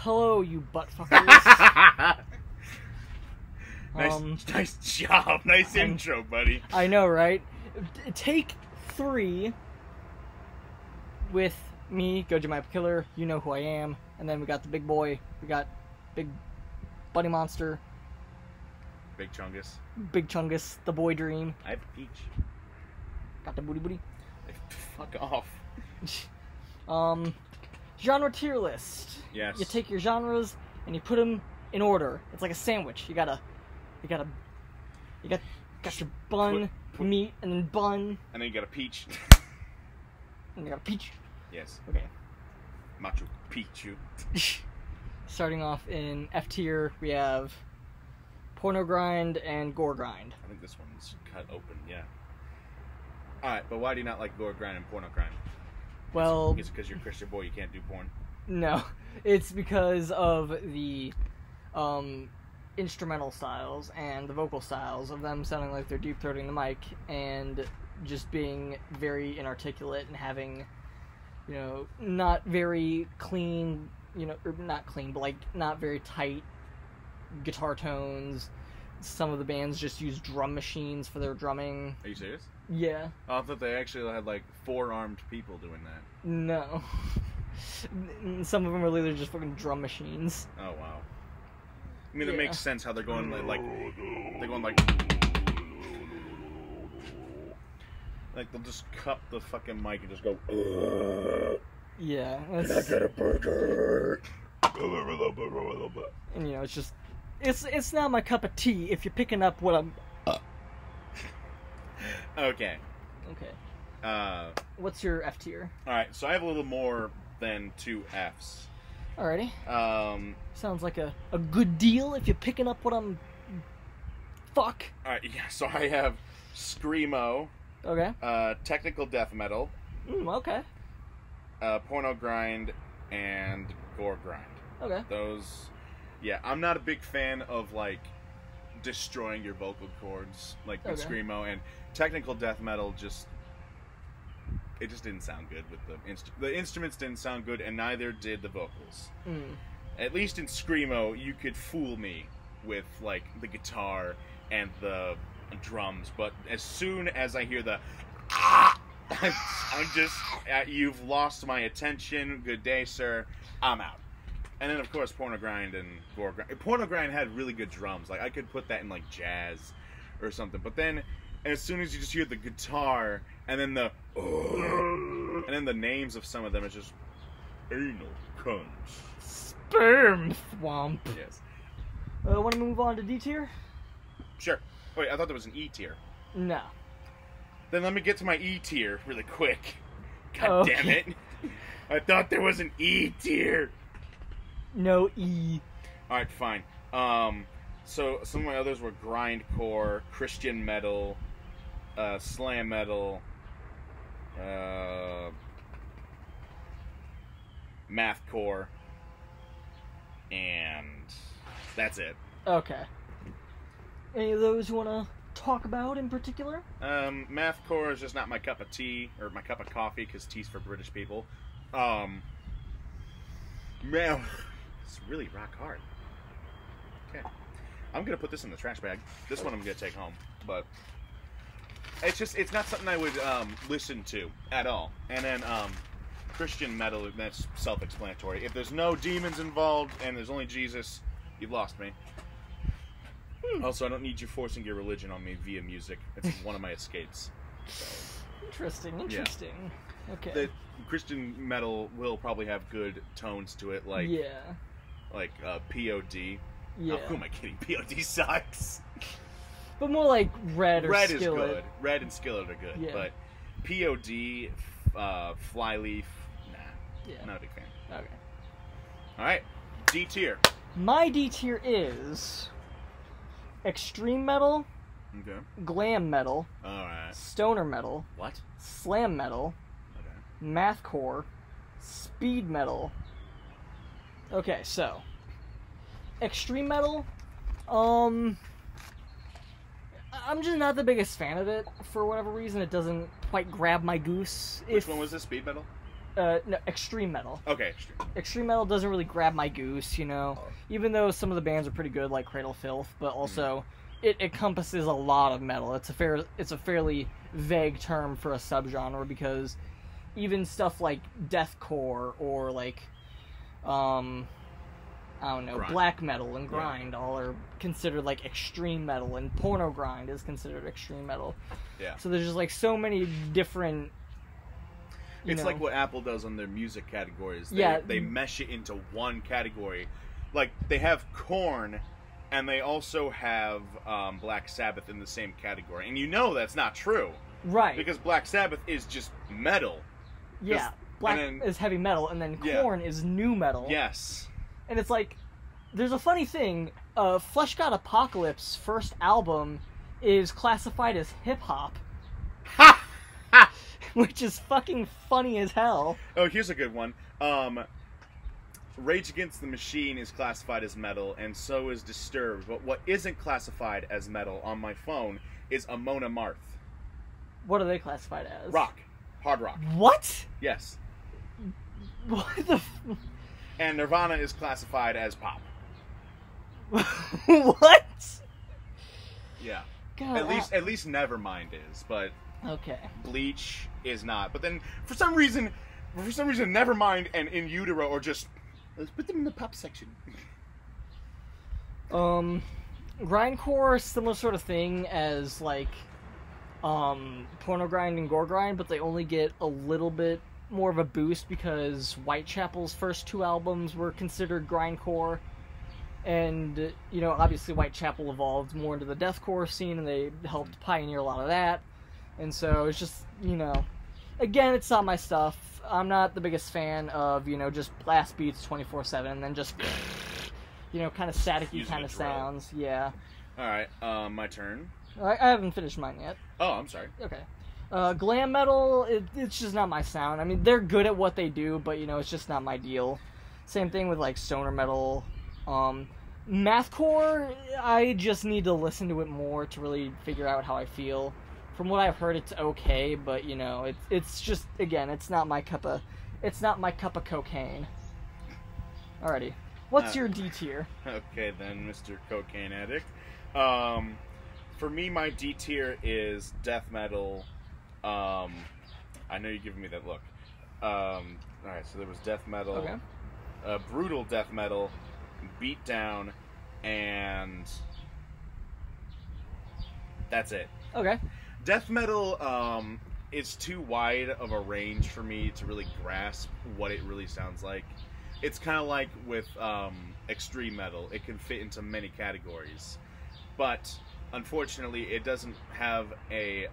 hello, you butt fuckers. Nice job. Nice intro, buddy. I know, right? Take 3 with me, Goji Map Killer. You know who I am. And then we got the big boy. We got Big Buddy Monster. Big Chungus. Big Chungus, the boy dream. I have a peach. Got the booty. Fuck off. Genre tier list. Yes. You take your genres and you put them in order. It's like a sandwich. You got your bun, meat, and then bun. And then you got a peach. And you got a peach. Yes. Okay. Machu Picchu. Starting off in F tier, we have Porno Grind and Gore Grind. I think this one's cut open, yeah. Alright, but why do you not like Gore Grind and Porno Grind? Well... Is it because you're a Christian boy, you can't do porn? No. It's because of the instrumental styles and the vocal styles of them sounding like they're deep-throating the mic and just being very inarticulate and having, you know, not very clean, you know, or not clean, but like not very tight guitar tones. Some of the bands just use drum machines for their drumming. Are you serious? Yeah. I thought they actually had like 4-armed people doing that. No. Some of them are literally just fucking drum machines. Oh wow. I mean, it makes sense how they're going like they'll just cup the fucking mic and just go. Yeah. I got a burger. And you know, it's just it's not my cup of tea if you're picking up what I'm. Okay. Okay. What's your F tier? All right, so I have a little more than 2 Fs. Alrighty. Sounds like a good deal if you're picking up what I'm... Fuck. Alright, yeah, so I have Screamo. Okay. Technical Death Metal. Okay. Porno Grind, and Gore Grind. Okay. Those... Yeah, I'm not a big fan of, like, destroying your vocal cords, like with Screamo, and Technical Death Metal just... It just didn't sound good with the instruments didn't sound good, and neither did the vocals. At least in Screamo, you could fool me with like the guitar and the drums, but as soon as I hear the I'm just you've lost my attention. Good day, sir. I'm out. And then of course Porno Grind and Gore Grind. Porno Grind had really good drums. Like I could put that in like jazz or something. But then as soon as you just hear the guitar and then the names of some of them, it's just anal cunts. Sperm swamp. Yes. Want to move on to D tier? Sure. Wait, I thought there was an E tier. No. Then let me get to my E tier really quick. God damn it. I thought there was an E tier. No E. Alright, fine. So some of my others were grindcore, Christian metal, slam metal, mathcore, and that's it. Okay. Any of those you want to talk about in particular? Mathcore is just not my cup of tea, or my cup of coffee, because tea's for British people. Man, it's really rock hard. Okay. I'm going to put this in the trash bag. This one I'm going to take home, but it's not something I would listen to at all. And then Christian metal, that's self-explanatory. If there's no demons involved and there's only Jesus, you've lost me. Also, I don't need you forcing your religion on me via music. It's one of my escapes. So. Interesting. Yeah. Okay. The Christian metal will probably have good tones to it, like POD. Yeah. Oh, who am I kidding? POD sucks. But more like Red or Red Skillet. is good. Red and Skillet are good. Yeah. But POD, Flyleaf, nah. Not a big fan. Okay. Alright. D tier. My D tier is extreme metal, glam metal, stoner metal, slam metal, mathcore, speed metal. Okay, so extreme metal, I'm just not the biggest fan of it for whatever reason. It doesn't quite grab my goose. Which one was this? Speed metal? No, extreme metal. Okay, extreme. Extreme metal doesn't really grab my goose, you know. Even though some of the bands are pretty good, like Cradle Filth, but also it encompasses a lot of metal. It's a fairly vague term for a subgenre because even stuff like deathcore or like I don't know, Grind. black metal and grind all are considered like extreme metal, and porno grind is considered extreme metal. Yeah. So there's just like so many different. It's know, like what Apple does on their music categories. They mesh it into one category. Like they have Korn, and they also have Black Sabbath in the same category, and you know that's not true, right? Because Black Sabbath is just metal. Yeah, black is heavy metal, and then Korn is new metal. Yes. And it's like, there's a funny thing. Flesh God Apocalypse's first album is classified as hip hop. Ha! Ha! Which is fucking funny as hell. Oh, here's a good one. Rage Against the Machine is classified as metal, and so is Disturbed. But what isn't classified as metal on my phone is Amon Amarth. What are they classified as? Rock. Hard rock. What? Yes. What the... And Nirvana is classified as pop. What? Yeah. God, At least Nevermind is, but okay. Bleach is not. But then for some reason Nevermind and In Utero are just, let's put them in the pop section. Grindcore, similar sort of thing as like porno grind and gore grind, but they only get a little bit more of a boost because Whitechapel's first two albums were considered grindcore, and you know, obviously Whitechapel evolved more into the deathcore scene, and they helped pioneer a lot of that. And so it's just, you know, again, it's not my stuff. I'm not the biggest fan of, you know, just blast beats 24/7 and then just, you know, kind of staticky kind of sounds. Yeah. All right, my turn. I haven't finished mine yet. Oh, I'm sorry. Okay. Glam metal, it's just not my sound. I mean, they're good at what they do, but, you know, it's just not my deal. Same thing with, like, stoner metal. Mathcore, I just need to listen to it more to really figure out how I feel. From what I've heard, it's okay, but, you know, it's just, again, it's not my cup of cocaine. Alrighty. What's your D tier? Okay, then, Mr. Cocaine Addict. For me, my D tier is death metal. I know you're giving me that look. Alright, so there was death metal, okay. Brutal death metal, beatdown, and that's it. Okay. Death metal is too wide of a range for me to really grasp what it really sounds like. It's kind of like with extreme metal. It can fit into many categories. But, unfortunately, it doesn't have a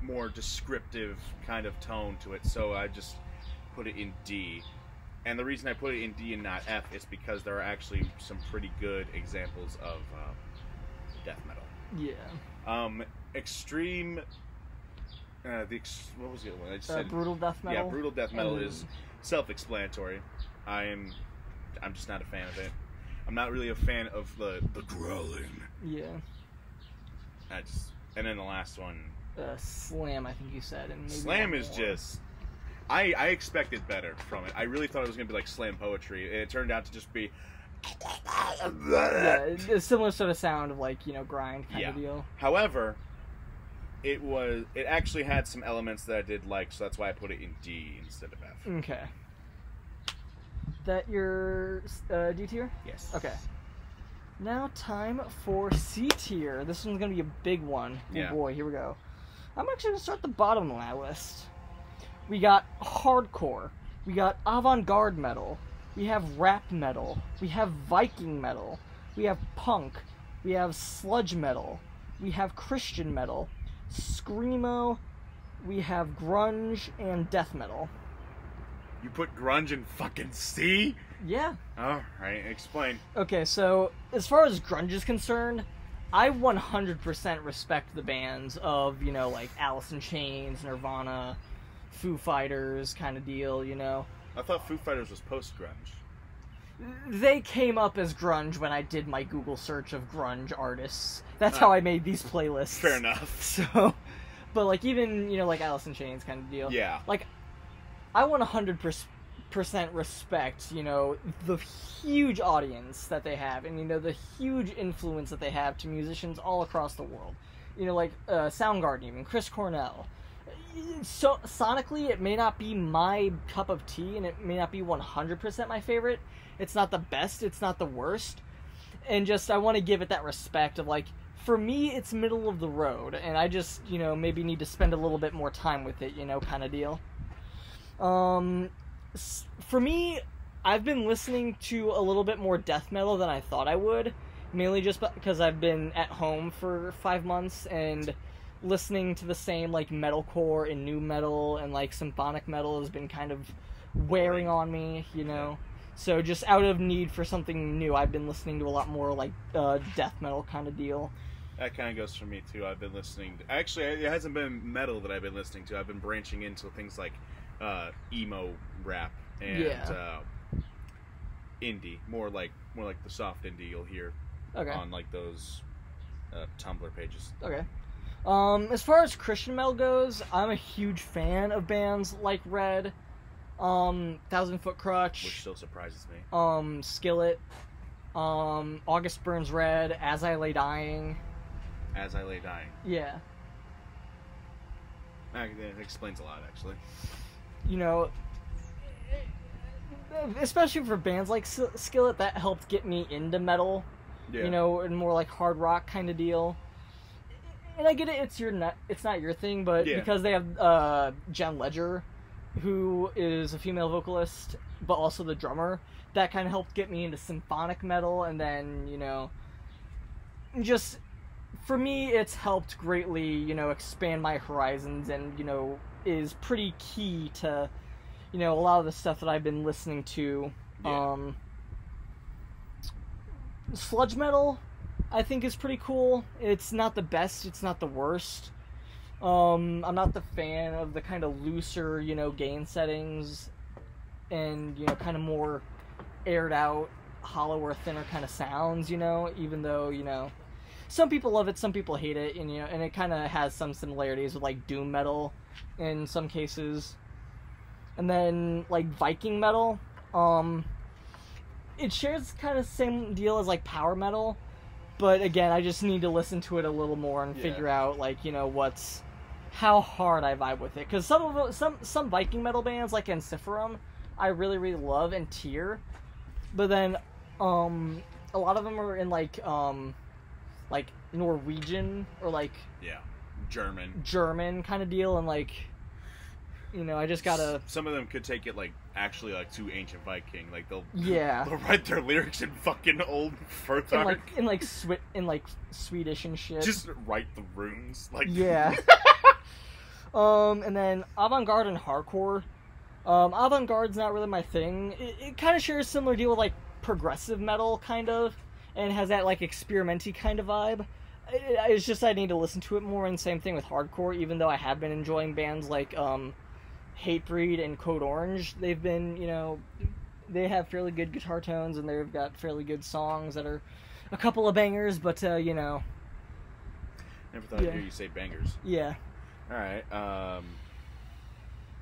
more descriptive kind of tone to it, so I just put it in D. And the reason I put it in D and not F is because there are actually some pretty good examples of death metal. Yeah. Extreme. What was the other one? I just said brutal death metal. Yeah, brutal death metal is self-explanatory. I'm just not a fan of it. I'm not really a fan of the growling. Yeah. And then the last one. Slam, I think you said. And maybe Slam is just. I expected better from it. I really thought it was going to be like slam poetry, and it turned out to just be. Yeah, a similar sort of sound of, like, you know, grind kind of deal. However, it actually had some elements that I did like, so that's why I put it in D instead of F. Okay. That your D tier? Yes. Okay. Now time for C tier. This one's gonna be a big one. Yeah. Oh boy, here we go. I'm actually gonna start at the bottom of my list. We got hardcore. We got avant-garde metal. We have rap metal. We have Viking metal. We have punk. We have sludge metal. We have Christian metal. Screamo. We have grunge and death metal. You put grunge in fucking C? Yeah. Alright, explain. Okay, so as far as grunge is concerned, I 100% respect the bands of, you know, like Alice in Chains, Nirvana, Foo Fighters kind of deal, you know. I thought Foo Fighters was post-grunge. They came up as grunge when I did my Google search of grunge artists. That's how I made these playlists. Fair enough. So, but like even, you know, like Alice in Chains kind of deal. Yeah. Like, I want 100% respect, you know, the huge audience that they have, and, you know, the huge influence that they have to musicians all across the world. You know, like Soundgarden, even Chris Cornell. So sonically, it may not be my cup of tea, and it may not be 100% my favorite. It's not the best. It's not the worst. And just, I want to give it that respect of, like, for me, it's middle of the road, and I just, you know, maybe need to spend a little bit more time with it, you know, kind of deal. For me, I've been listening to a little bit more death metal than I thought I would, mainly just because I've been at home for 5 months, and listening to the same, like, metalcore and new metal and, like, symphonic metal has been kind of wearing on me, you know. So just out of need for something new, I've been listening to a lot more, like, death metal kind of deal. That kind of goes for me, too. I've been listening to... Actually, it hasn't been metal that I've been listening to. I've been branching into things like emo rap and indie. More like the soft indie you'll hear on, like, those Tumblr pages. Okay. As far as Christian metal goes, I'm a huge fan of bands like Red, 1,000 Foot Crutch, which still surprises me. Skillet, August Burns Red, As I Lay Dying. As I Lay Dying. Yeah. That explains a lot, actually. You know, especially for bands like Skillet, that helped get me into metal. Yeah. You know, and more like hard rock kind of deal. And I get it, it's not your thing, but because they have Jen Ledger, who is a female vocalist, but also the drummer, that kind of helped get me into symphonic metal, and then, you know, just, for me, it's helped greatly, you know, expand my horizons, and, you know, is pretty key to, you know, a lot of the stuff that I've been listening to. Yeah. Sludge metal, I think, is pretty cool. It's not the best, it's not the worst. I'm not the fan of the kind of looser, you know, gain settings and, you know, kind of more aired out, hollower, thinner kind of sounds, you know, even though, you know, some people love it, some people hate it, and, you know, and it kind of has some similarities with, like, doom metal in some cases. And then, like, Viking metal, it shares kind of the same deal as, like, power metal, but again, I just need to listen to it a little more and figure out, like, you know, how hard I vibe with it. Because some Viking metal bands, like Ensiferum, I really, really love, and Tyr. But then, a lot of them are in, like Norwegian, or, like... Yeah, German kind of deal, and, like... You know, I just gotta... Some of them could take it, like, actually, like, to Ancient Viking. Like, they'll write their lyrics in fucking old Furthark. In Swedish and shit. Just write the runes. Like... Yeah. And then avant-garde and hardcore. Avant-garde's not really my thing. It kind of shares a similar deal with, like, progressive metal, kind of. And has that, like, experimenty kind of vibe. It's just I need to listen to it more, and same thing with hardcore, even though I have been enjoying bands like, Hatebreed and Code Orange. They've been, you know, they have fairly good guitar tones, and they've got fairly good songs that are a couple of bangers, but, you know. Never thought I'd hear you say bangers. Yeah. Alright,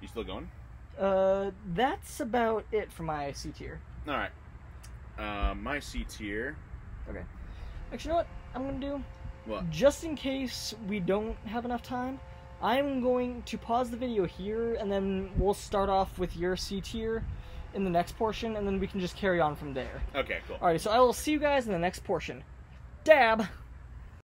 you still going? That's about it for my C tier. Alright. My C tier... Okay. Actually, you know what I'm gonna do? What? Just in case we don't have enough time, I'm going to pause the video here, and then we'll start off with your C tier in the next portion, and then we can just carry on from there. Okay, cool. Alright, so I will see you guys in the next portion. Dab!